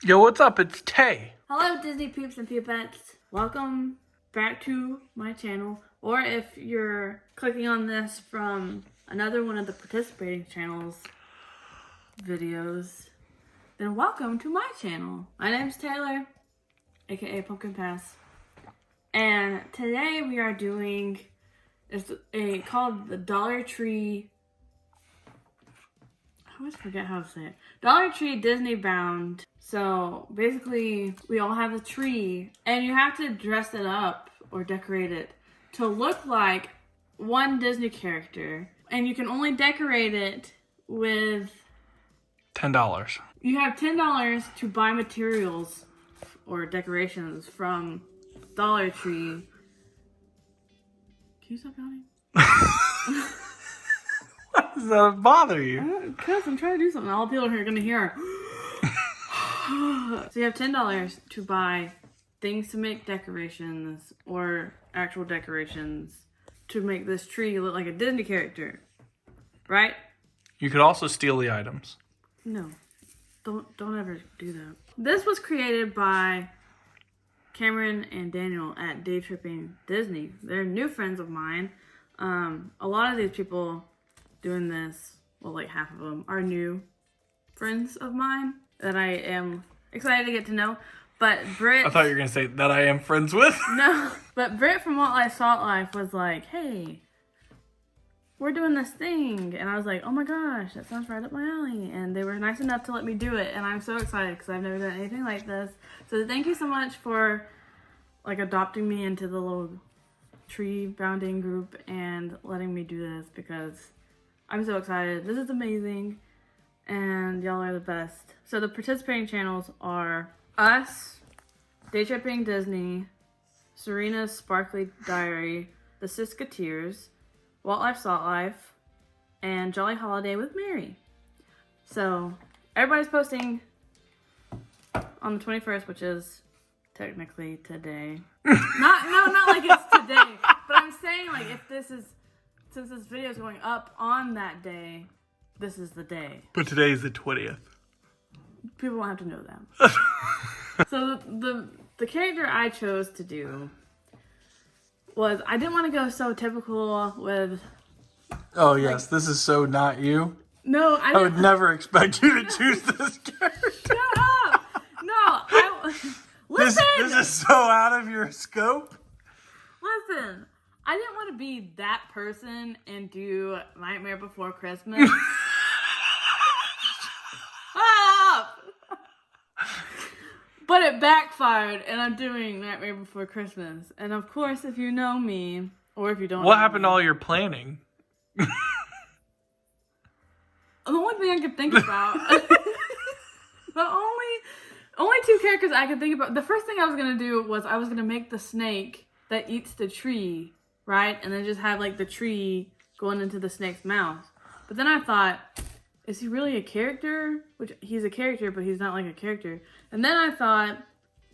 Yo, what's up? It's Tay. Hello Disney peeps and peepettes. Welcome back to my channel. Or if you're clicking on this from another one of the participating channels videos, then welcome to my channel. My name's Taylor, aka Pumpkin Pass. And today we are doing called the Dollar Tree. I always forget how to say it. Dollar Tree Disney Bound. So basically, we all have a tree, and you have to dress it up or decorate it to look like one Disney character. And you can only decorate it with $10. You have $10 to buy materials or decorations from Dollar Tree. Can you stop yawning? Why does that bother you? Because I'm trying to do something. All the people here are going to hear. So you have $10 to buy things to make decorations or actual decorations to make this tree look like a Disney character. Right? You could also steal the items. No. Don't ever do that. This was created by Cameron and Daniel at Day Tripping Disney. They're new friends of mine. A lot of these people doing this, well, like half of them, are new friends of mine that I am excited to get to know. But Britt... I thought you were going to say that I am friends with. No. But Britt from What Life Salt Life was like, hey, we're doing this thing. And I was like, oh my gosh, that sounds right up my alley. And they were nice enough to let me do it. And I'm so excited because I've never done anything like this. So thank you so much for like adopting me into the little tree bounding group and letting me do this because I'm so excited. This is amazing. And y'all are the best. So the participating channels are us, Day Tripping Disney, Serena's Sparkly Diary, The Siskateers, Walt Life Salt Life, and Jolly Holiday with Mary. So everybody's posting on the 21st, which is technically today. not like it's today, but I'm saying like since this video is going up on that day, this is the day. But today is the 20th. People won't have to know that. So the character I chose to do was, I didn't want to go so typical with... Oh, yes. This is so not you. No, I would never expect you to choose this character. Shut up! No, listen! This is so out of your scope. Listen, I didn't want to be that person and do Nightmare Before Christmas. But it backfired, and I'm doing Nightmare Before Christmas. And of course, if you know me, or if you don't What happened to all your planning? The only thing I could think about... the only two characters I could think about... The first thing I was going to do was I was going to make the snake that eats the tree, right? And then just have, like, the tree going into the snake's mouth. But then I thought... Is he really a character? Which he's a character, but he's not like a character. And then I thought,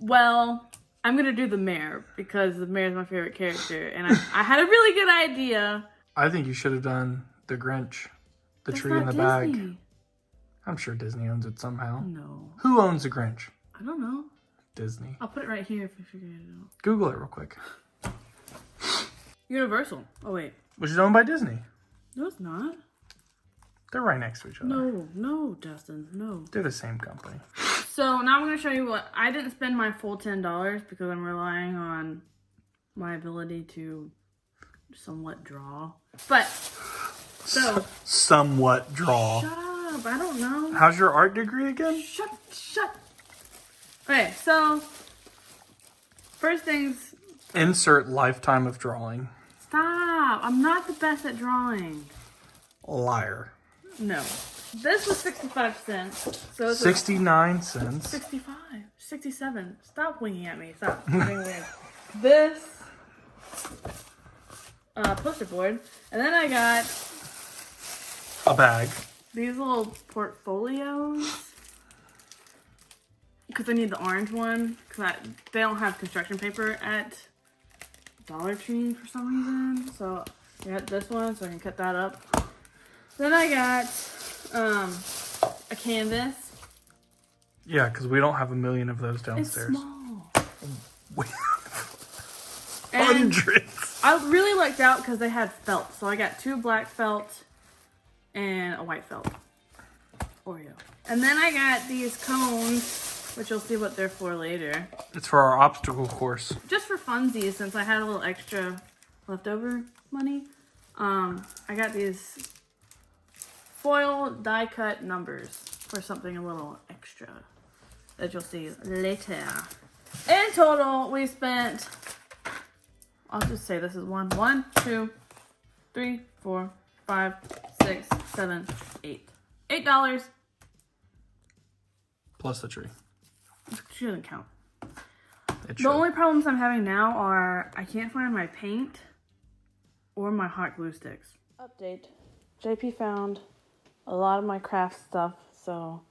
well, I'm going to do the mayor because the mayor is my favorite character. And I had a really good idea. I think you should have done the Grinch. The That's tree in the not Disney. bag. I'm sure Disney owns it somehow. No. Who owns the Grinch? I don't know. Disney. I'll put it right here if you figure it out. Google it real quick. Universal. Oh, wait. Which is owned by Disney. No, it's not. They're right next to each other. No, Justin, no. They're the same company. So now I'm going to show you what... I didn't spend my full $10 because I'm relying on my ability to somewhat draw. But, so... Somewhat draw. Shut up, I don't know. How's your art degree again? Shut. Okay, so... First things... Insert lifetime of drawing. Stop, I'm not the best at drawing. Liar. No. This was 65 cents. So it's 69 cents. 65. 67. Stop winking at me. Stop being weird. This poster board. And then I got A bag. these little portfolios. Because I need the orange one. Because they don't have construction paper at Dollar Tree for some reason. So I got this one so I can cut that up. Then I got a canvas Yeah, because we don't have a million of those It's downstairs. small. We And hundreds. I really lucked out because they had felt. So I got 2 black felt and a white felt. Oreo. And then I got these cones, which you'll see what they're for later. It's for our obstacle course. Just for funsies, since I had a little extra leftover money. I got these foil die cut numbers for something a little extra that you'll see later. In total, we spent, I'll just say this is 1, 2, 3, 4, 5, 6, 7, 8. $8. Plus the tree. She doesn't count. It The should. only problems I'm having now are I can't find my paint or my hot glue sticks. Update. JP found a lot of my craft stuff, so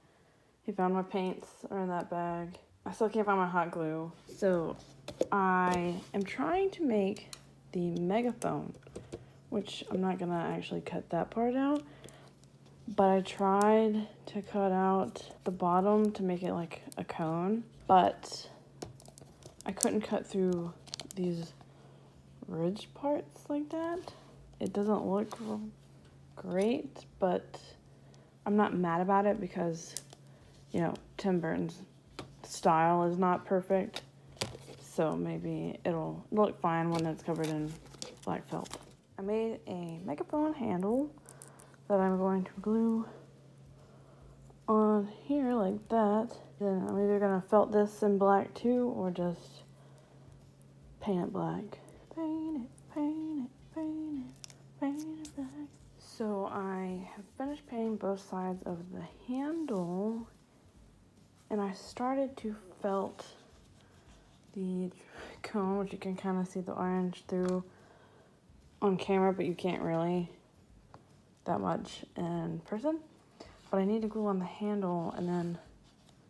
he found my paints are in that bag. I still can't find my hot glue, so I am trying to make the megaphone, which I'm not gonna actually cut that part out, but I tried to cut out the bottom to make it like a cone, but I couldn't cut through these ridge parts like that. It doesn't look great, but I'm not mad about it because, you know, Tim Burton's style is not perfect. So maybe it'll look fine when it's covered in black felt. I made a megaphone handle that I'm going to glue on here like that. Then I'm either gonna felt this in black too or just paint it black. Paint it, paint it, paint it, paint it black. So I have finished painting both sides of the handle and I started to felt the cone, which you can kind of see the orange through on camera, but you can't really that much in person. But I need to glue on the handle and then,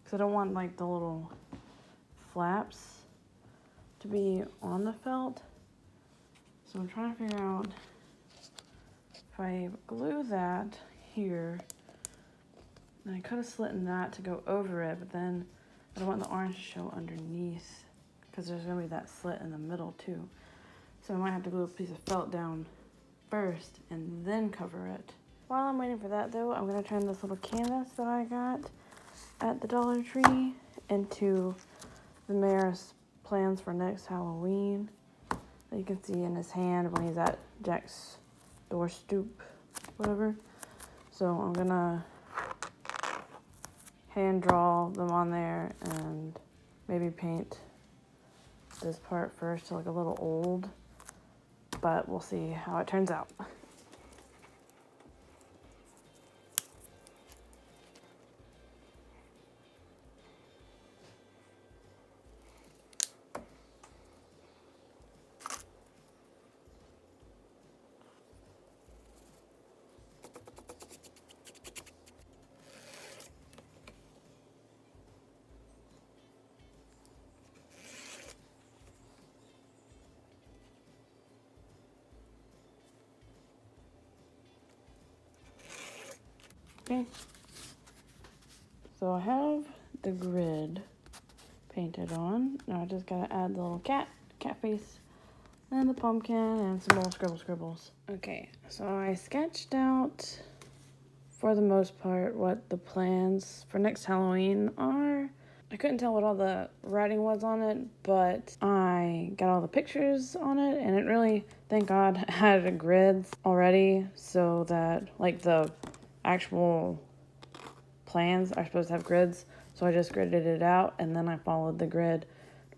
because I don't want like the little flaps to be on the felt. So I'm trying to figure out if I glue that here, and I could have slitted that to go over it, but then I don't want the orange to show underneath because there's gonna be that slit in the middle too. So I might have to glue a piece of felt down first and then cover it. While I'm waiting for that though, I'm gonna turn this little canvas that I got at the Dollar Tree into the mayor's plans for next Halloween. That you can see in his hand when he's at Jack's door stoop, whatever. So I'm gonna hand draw them on there and maybe paint this part first to look a little old, but we'll see how it turns out. Okay, so I have the grid painted on. Now I just gotta add the little cat face, and the pumpkin, and some little scribbles. Okay, so I sketched out, for the most part, what the plans for next Halloween are. I couldn't tell what all the writing was on it, but I got all the pictures on it, and it really, thank God, had grids already, so that, like, the actual plans are supposed to have grids, so I just gridded it out and then I followed the grid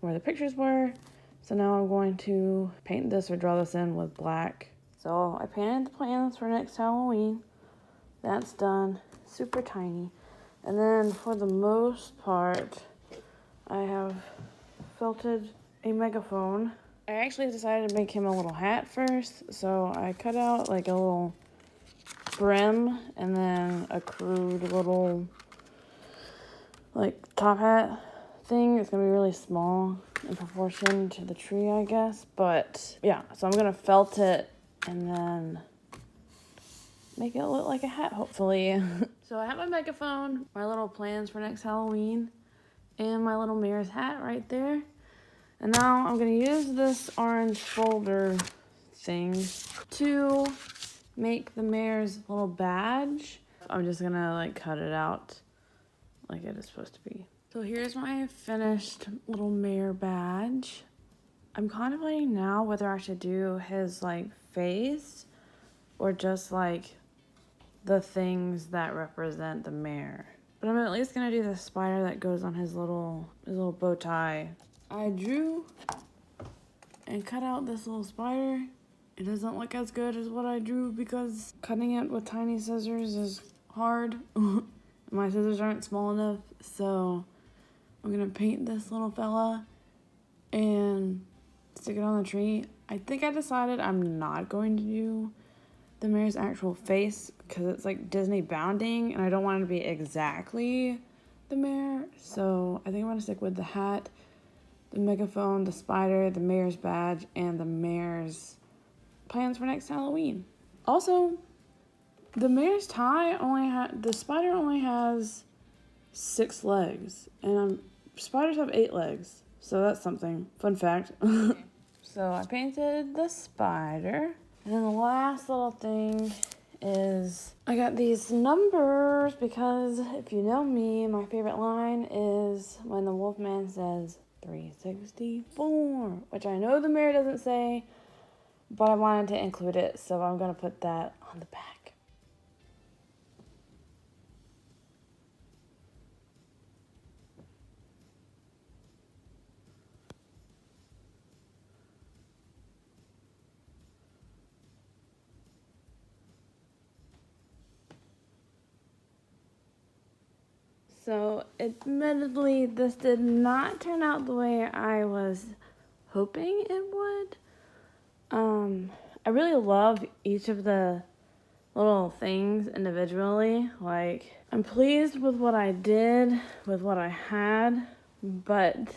where the pictures were. So now I'm going to paint this or draw this in with black. So I painted the plans for next Halloween. That's done. Super tiny. And then for the most part, I have felted a megaphone. I actually decided to make him a little hat first, so I cut out like a little brim and then a crude little like top hat thing. It's gonna be really small in proportion to the tree, I guess, but yeah, so I'm gonna felt it and then make it look like a hat, hopefully. So I have my megaphone, my little plans for next Halloween. and my little mayor's hat right there. And now I'm going to use this orange folder thing to make the mayor's little badge. I'm just going to like cut it out like it is supposed to be. So here's my finished little mayor badge. I'm contemplating now whether I should do his like face or just like the things that represent the mayor. But I'm at least gonna do the spider that goes on his little bow tie. I drew and cut out this little spider. It doesn't look as good as what I drew because cutting it with tiny scissors is hard. My scissors aren't small enough, so I'm gonna paint this little fella and stick it on the tree. I think I decided I'm not going to do the mayor's actual face because it's like Disney bounding and I don't want it to be exactly the mayor. So I think I'm gonna stick with the hat, the megaphone, the spider, the mayor's badge, and the mayor's plans for next Halloween. Also, the mayor's tie the spider only has 6 legs, and spiders have 8 legs, so that's something. Fun fact. So I painted the spider, and then the last little thing is I got these numbers because if you know me, my favorite line is when the Wolfman says 364, which I know the mayor doesn't say, but I wanted to include it, so I'm gonna put that on the back. So, admittedly, this did not turn out the way I was hoping it would. I really love each of the little things individually. Like, I'm pleased with what I did, with what I had, but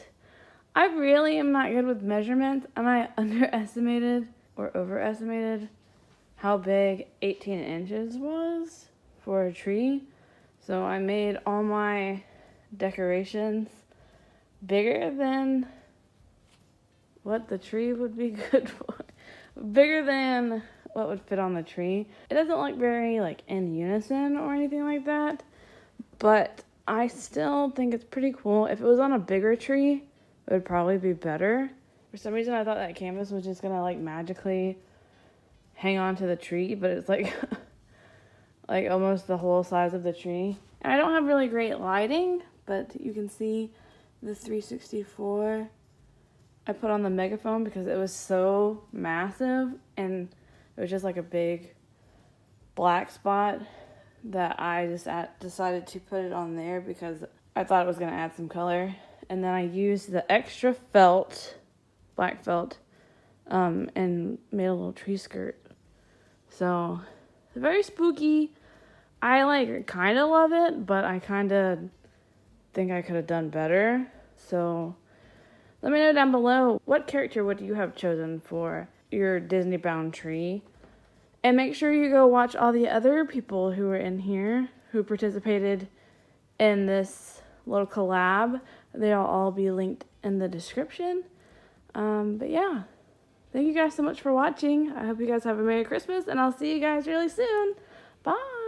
I really am not good with measurements, and I underestimated or overestimated how big 18 inches was for a tree. So I made all my decorations bigger than what the tree would be good for. Bigger than what would fit on the tree. It doesn't look very like in unison or anything like that, but I still think it's pretty cool. If it was on a bigger tree, it would probably be better. For some reason I thought that canvas was just gonna like magically hang on to the tree, but it's like like almost the whole size of the tree. And I don't have really great lighting, but you can see the 364 I put on the megaphone because it was so massive and it was just like a big black spot that I just decided to put it on there because I thought it was going to add some color. And then I used the extra felt, black felt, and made a little tree skirt. So it's very spooky. I like kind of love it, but I kind of think I could have done better. So let me know down below, what character would you have chosen for your Disney bound tree? And make sure you go watch all the other people who were in here who participated in this little collab. They'll all be linked in the description. But yeah, thank you guys so much for watching. I hope you guys have a Merry Christmas, and I'll see you guys really soon. Bye!